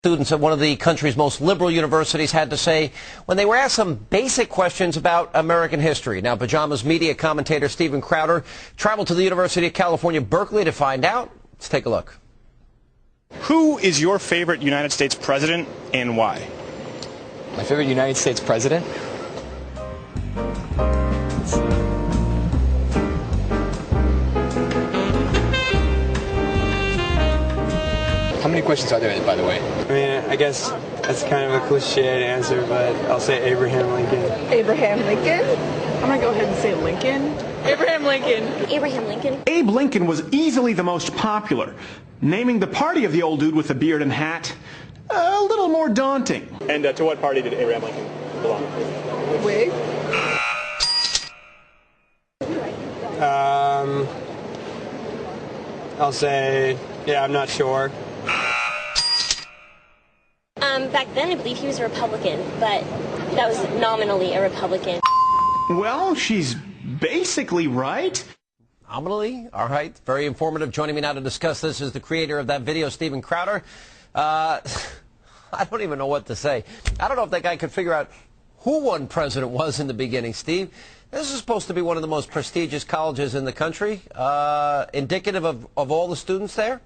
Students at one of the country's most liberal universities had to say when they were asked some basic questions about American history. Now, Pajamas media commentator Steven Crowder traveled to the University of California, Berkeley to find out. Let's take a look. Who is your favorite United States president and why? My favorite United States president? How many questions are there, by the way? I mean, I guess that's kind of a cliched answer, but I'll say Abraham Lincoln. Abraham Lincoln? I'm going to go ahead and say Lincoln. Abraham Lincoln. Abraham Lincoln. Abe Lincoln was easily the most popular. Naming the party of the old dude with the beard and hat, a little more daunting. And to what party did Abraham Lincoln belong? Whig? I'll say, yeah, I'm not sure. Back then, I believe he was a Republican, but that was nominally a Republican. Well, she's basically right. Nominally? All right. Very informative. Joining me now to discuss this is the creator of that video, Steven Crowder. I don't even know what to say. I don't know if that guy could figure out who one president was in the beginning, Steve. This is supposed to be one of the most prestigious colleges in the country. Indicative of all the students there?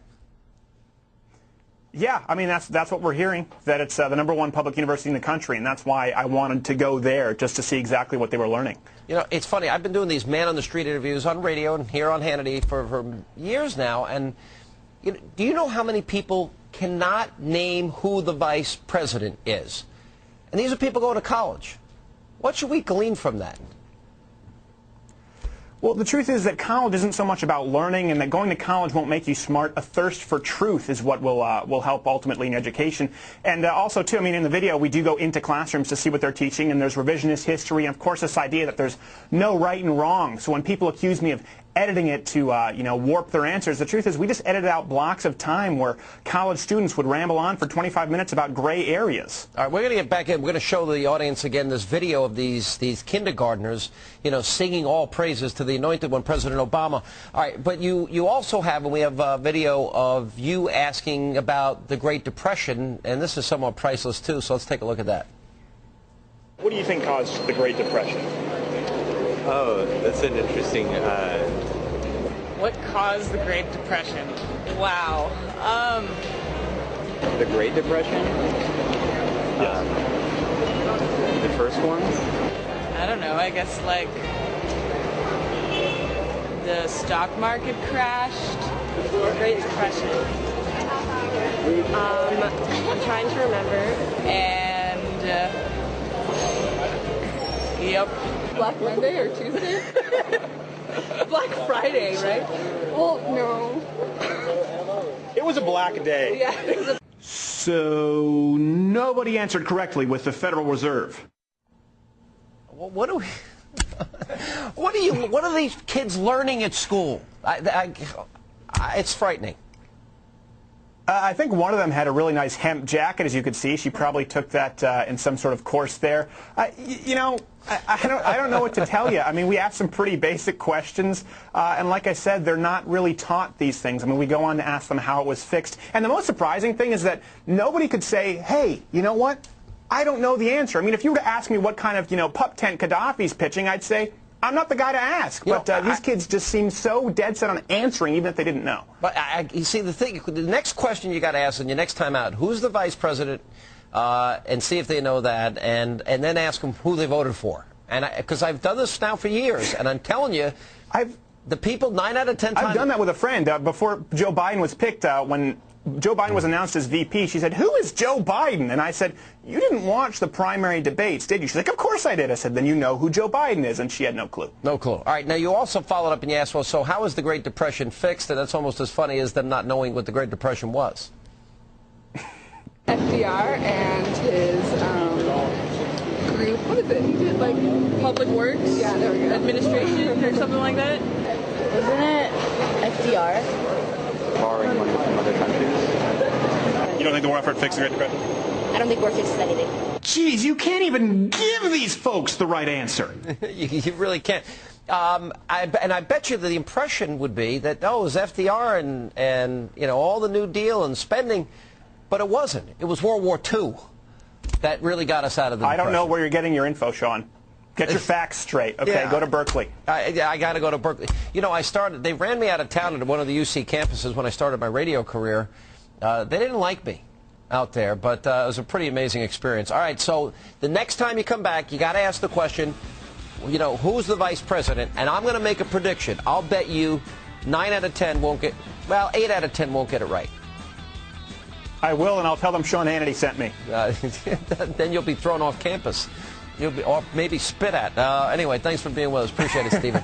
Yeah, I mean, that's what we're hearing, that it's the #1 public university in the country, and that's why I wanted to go there, just to see exactly what they were learning. You know, It's funny. I've been doing these man-on-the-street interviews on radio and here on Hannity for years now, and do you know how many people cannot name who the vice president is? And these are people going to college. What should we glean from that? Well, the truth is that college isn't so much about learning, and that going to college won't make you smart. A thirst for truth is what will help ultimately in education. And also, too, I mean, in the video, we do go into classrooms to see what they're teaching, and there's revisionist history, and of course, this idea that there's no right and wrong. So when people accuse me of editing it to, warp their answers, the truth is we just edited out blocks of time where college students would ramble on for 25 minutes about gray areas. All right, we're going to get back in. We're going to show the audience again this video of these kindergartners, singing all praises to the anointed one, President Obama. All right, but you also have, and we have a video of you asking about the Great Depression, and this is somewhat priceless too, so let's take a look at that. What do you think caused the Great Depression? Oh, that's an interesting... What caused the Great Depression? Wow. The Great Depression? Yes. The first one? I don't know. I guess, like, the stock market crashed. Great Depression. I'm trying to remember. And, yep. Black Monday or Tuesday? Black Friday, right? Well, no. It was a black day. Yeah. So nobody answered correctly with the Federal Reserve. What are these kids learning at school? It's frightening. I think one of them had a really nice hemp jacket, as you could see. She probably took that in some sort of course there. I don't know what to tell you. I mean, we asked some pretty basic questions, and like I said, they're not really taught these things. I mean, we go on to ask them how it was fixed. And the most surprising thing is that nobody could say, hey, you know what? I don't know the answer. I mean, if you were to ask me what kind of, pup tent Gaddafi's pitching, I'd say, I'm not the guy to ask, but these kids just seem so dead set on answering, even if they didn't know. But you see, the next question you got to ask in your next time out: who's the vice president? And see if they know that, and then ask them who they voted for. And because I've done this now for years, and I'm telling you, the people 9 out of 10 times. I've done that with a friend before Joe Biden was picked. When Joe Biden was announced as VP, she said, "Who is Joe Biden?" And I said, "You didn't watch the primary debates, did you?" She's like, "Of course I did." I said, "Then you know who Joe Biden is," and she had no clue. No clue. All right. Now you also followed up and you asked, well, so how is the Great Depression fixed? And that's almost as funny as them not knowing what the Great Depression was. FDR and his group, what is it? He did like Public Works? Yeah, there we go. Administration or something like that? Wasn't it FDR? Borrowing money from other countries? You don't think the war effort fixed the Great Depression? I don't think war fixes anything. Geez, you can't even give these folks the right answer. You really can't. And I bet you that the impression would be that, oh, it was FDR and all the New Deal and spending. but it wasn't. It was World War II that really got us out of the I don't know Depression. where you're getting your info, Sean. Get your facts straight. Okay, Yeah. go to Berkeley. I got to go to Berkeley. You know, they ran me out of town at one of the UC campuses when I started my radio career. They didn't like me out there, but it was a pretty amazing experience. All right, so the next time you come back, you got to ask the question, you know, who's the vice president? And I'm going to make a prediction. I'll bet you 9 out of 10 won't get, well, 8 out of 10 won't get it right. I will, and I'll tell them Sean Hannity sent me. Then you'll be thrown off campus. You'll be, or maybe spit at. Anyway, thanks for being with us. Appreciate it, Stephen.